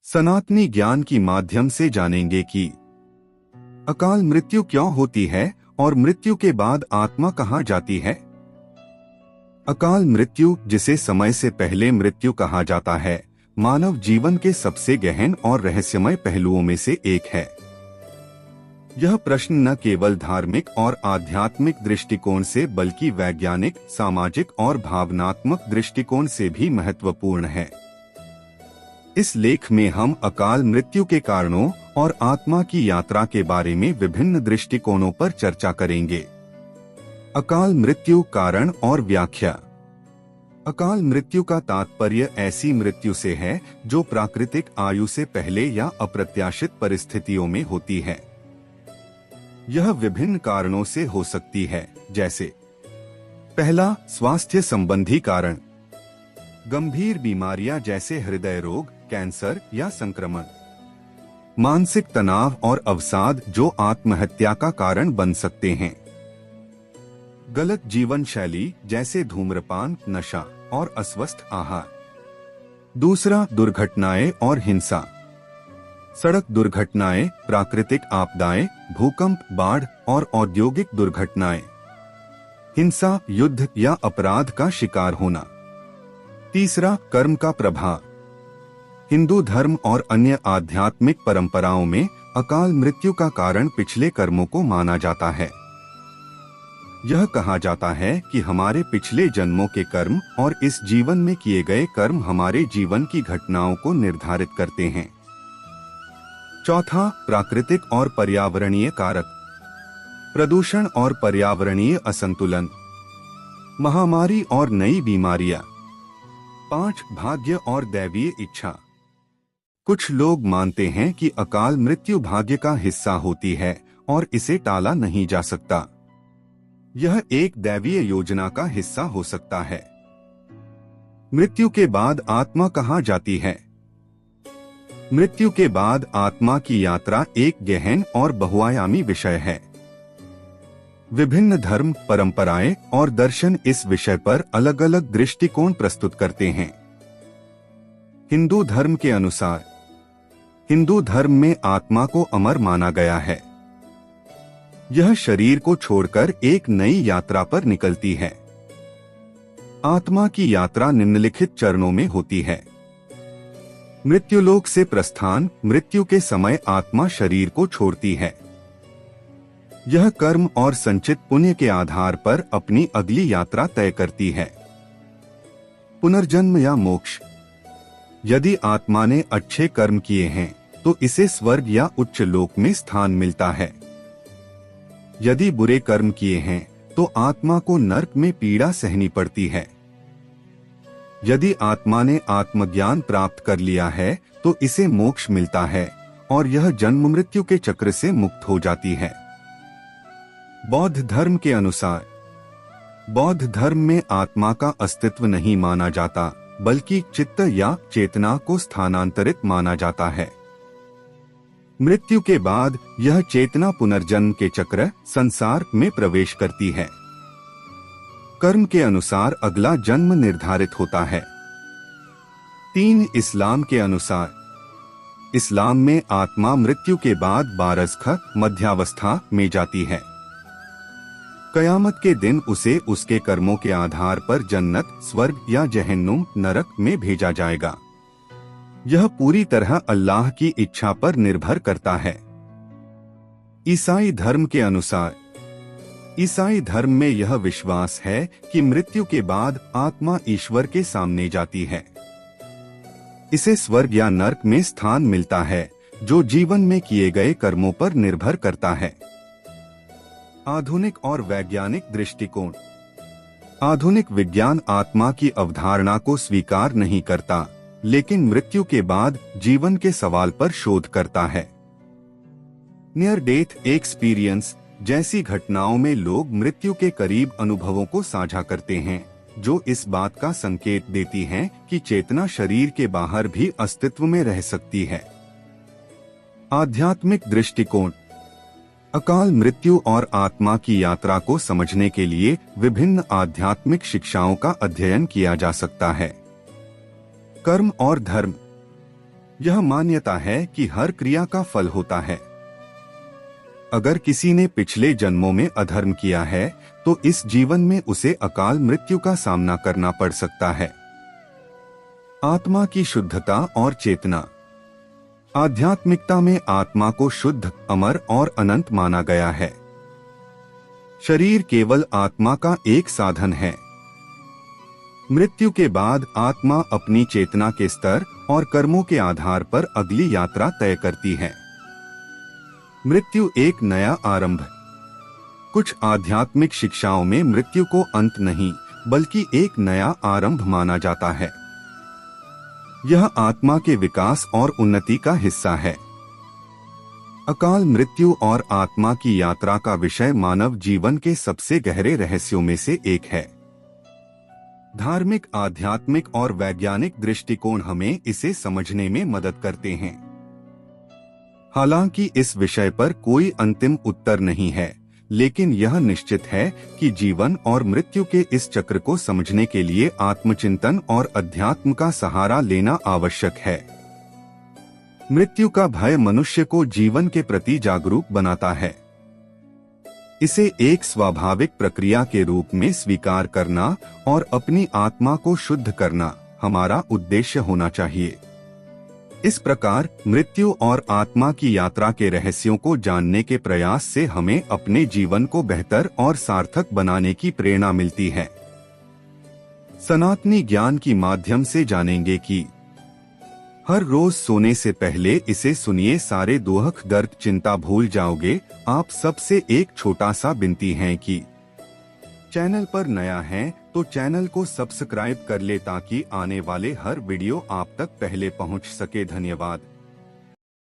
सनातनी ज्ञान की माध्यम से जानेंगे कि अकाल मृत्यु क्यों होती है और मृत्यु के बाद आत्मा कहाँ जाती है। अकाल मृत्यु, जिसे समय से पहले मृत्यु कहा जाता है, मानव जीवन के सबसे गहन और रहस्यमय पहलुओं में से एक है। यह प्रश्न न केवल धार्मिक और आध्यात्मिक दृष्टिकोण से बल्कि वैज्ञानिक, सामाजिक और भावनात्मक दृष्टिकोण से भी महत्वपूर्ण है। इस लेख में हम अकाल मृत्यु के कारणों और आत्मा की यात्रा के बारे में विभिन्न दृष्टिकोणों पर चर्चा करेंगे। अकाल मृत्यु, कारण और व्याख्या। अकाल मृत्यु का तात्पर्य ऐसी मृत्यु से है जो प्राकृतिक आयु से पहले या अप्रत्याशित परिस्थितियों में होती है। यह विभिन्न कारणों से हो सकती है, जैसे पहला, स्वास्थ्य संबंधी कारण। गंभीर बीमारियां जैसे हृदय रोग, कैंसर या संक्रमण। मानसिक तनाव और अवसाद जो आत्महत्या का कारण बन सकते हैं। गलत जीवन शैली जैसे धूम्रपान, नशा और अस्वस्थ आहार। दूसरा, दुर्घटनाएं और हिंसा। सड़क दुर्घटनाएं, प्राकृतिक आपदाएं, भूकंप, बाढ़ और औद्योगिक दुर्घटनाएं। हिंसा, युद्ध या अपराध का शिकार होना। तीसरा, कर्म का प्रभाव। हिंदू धर्म और अन्य आध्यात्मिक परंपराओं में अकाल मृत्यु का कारण पिछले कर्मों को माना जाता है। यह कहा जाता है कि हमारे पिछले जन्मों के कर्म और इस जीवन में किए गए कर्म हमारे जीवन की घटनाओं को निर्धारित करते हैं। चौथा, प्राकृतिक और पर्यावरणीय कारक। प्रदूषण और पर्यावरणीय असंतुलन। महामारी और नई बीमारियां। 5, भाग्य और दैवीय इच्छा। कुछ लोग मानते हैं कि अकाल मृत्यु भाग्य का हिस्सा होती है और इसे टाला नहीं जा सकता। यह एक दैवीय योजना का हिस्सा हो सकता है। मृत्यु के बाद आत्मा कहाँ जाती है? मृत्यु के बाद आत्मा की यात्रा एक गहन और बहुआयामी विषय है। विभिन्न धर्म, परंपराएं और दर्शन इस विषय पर अलग अलग दृष्टिकोण प्रस्तुत करते हैं। हिंदू धर्म के अनुसार, हिंदू धर्म में आत्मा को अमर माना गया है। यह शरीर को छोड़कर एक नई यात्रा पर निकलती है। आत्मा की यात्रा निम्नलिखित चरणों में होती है। मृत्युलोक से प्रस्थान। मृत्यु के समय आत्मा शरीर को छोड़ती है। यह कर्म और संचित पुण्य के आधार पर अपनी अगली यात्रा तय करती है। पुनर्जन्म या मोक्ष। यदि आत्मा ने अच्छे कर्म किए हैं तो इसे स्वर्ग या उच्च लोक में स्थान मिलता है। यदि बुरे कर्म किए हैं तो आत्मा को नरक में पीड़ा सहनी पड़ती है। यदि आत्मा ने आत्मज्ञान प्राप्त कर लिया है तो इसे मोक्ष मिलता है और यह जन्म मृत्यु के चक्र से मुक्त हो जाती है। बौद्ध धर्म के अनुसार, बौद्ध धर्म में आत्मा का अस्तित्व नहीं माना जाता बल्कि चित्त या चेतना को स्थानांतरित माना जाता है। मृत्यु के बाद यह चेतना पुनर्जन्म के चक्र संसार में प्रवेश करती है। कर्म के अनुसार अगला जन्म निर्धारित होता है। 3, इस्लाम के अनुसार, इस्लाम में आत्मा मृत्यु के बाद बारज़ख मध्यावस्था में जाती है। कयामत के दिन उसे उसके कर्मों के आधार पर जन्नत, स्वर्ग या जहन्नुम, नरक में भेजा जाएगा। यह पूरी तरह अल्लाह की इच्छा पर निर्भर करता है। ईसाई धर्म के अनुसार, ईसाई धर्म में यह विश्वास है कि मृत्यु के बाद आत्मा ईश्वर के सामने जाती है। इसे स्वर्ग या नरक में स्थान मिलता है जो जीवन में किए गए कर्मों पर निर्भर करता है। आधुनिक और वैज्ञानिक दृष्टिकोण। आधुनिक विज्ञान आत्मा की अवधारणा को स्वीकार नहीं करता, लेकिन मृत्यु के बाद जीवन के सवाल पर शोध करता है। नियर डेथ एक्सपीरियंस जैसी घटनाओं में लोग मृत्यु के करीब अनुभवों को साझा करते हैं, जो इस बात का संकेत देती हैं कि चेतना शरीर के बाहर भी अस्तित्व में रह सकती है। आध्यात्मिक दृष्टिकोण। अकाल मृत्यु और आत्मा की यात्रा को समझने के लिए विभिन्न आध्यात्मिक शिक्षाओं का अध्ययन किया जा सकता है। कर्म और धर्म। यह मान्यता है कि हर क्रिया का फल होता है। अगर किसी ने पिछले जन्मों में अधर्म किया है तो इस जीवन में उसे अकाल मृत्यु का सामना करना पड़ सकता है। आत्मा की शुद्धता और चेतना। आध्यात्मिकता में आत्मा को शुद्ध, अमर और अनंत माना गया है। शरीर केवल आत्मा का एक साधन है। मृत्यु के बाद आत्मा अपनी चेतना के स्तर और कर्मों के आधार पर अगली यात्रा तय करती है। मृत्यु एक नया आरंभ। कुछ आध्यात्मिक शिक्षाओं में मृत्यु को अंत नहीं बल्कि एक नया आरंभ माना जाता है। यह आत्मा के विकास और उन्नति का हिस्सा है। अकाल मृत्यु और आत्मा की यात्रा का विषय मानव जीवन के सबसे गहरे रहस्यों में से एक है। धार्मिक, आध्यात्मिक और वैज्ञानिक दृष्टिकोण हमें इसे समझने में मदद करते हैं। हालांकि इस विषय पर कोई अंतिम उत्तर नहीं है, लेकिन यह निश्चित है कि जीवन और मृत्यु के इस चक्र को समझने के लिए आत्मचिंतन और अध्यात्म का सहारा लेना आवश्यक है। मृत्यु का भय मनुष्य को जीवन के प्रति जागरूक बनाता है। इसे एक स्वाभाविक प्रक्रिया के रूप में स्वीकार करना और अपनी आत्मा को शुद्ध करना हमारा उद्देश्य होना चाहिए। इस प्रकार मृत्यु और आत्मा की यात्रा के रहस्यों को जानने के प्रयास से हमें अपने जीवन को बेहतर और सार्थक बनाने की प्रेरणा मिलती है। सनातनी ज्ञान की माध्यम से जानेंगे कि हर रोज सोने से पहले इसे सुनिए, सारे दुख दर्द चिंता भूल जाओगे। आप सबसे एक छोटा सा विनती है कि चैनल पर नया है तो चैनल को सब्सक्राइब कर ले ताकि आने वाले हर वीडियो आप तक पहले पहुंच सके। धन्यवाद।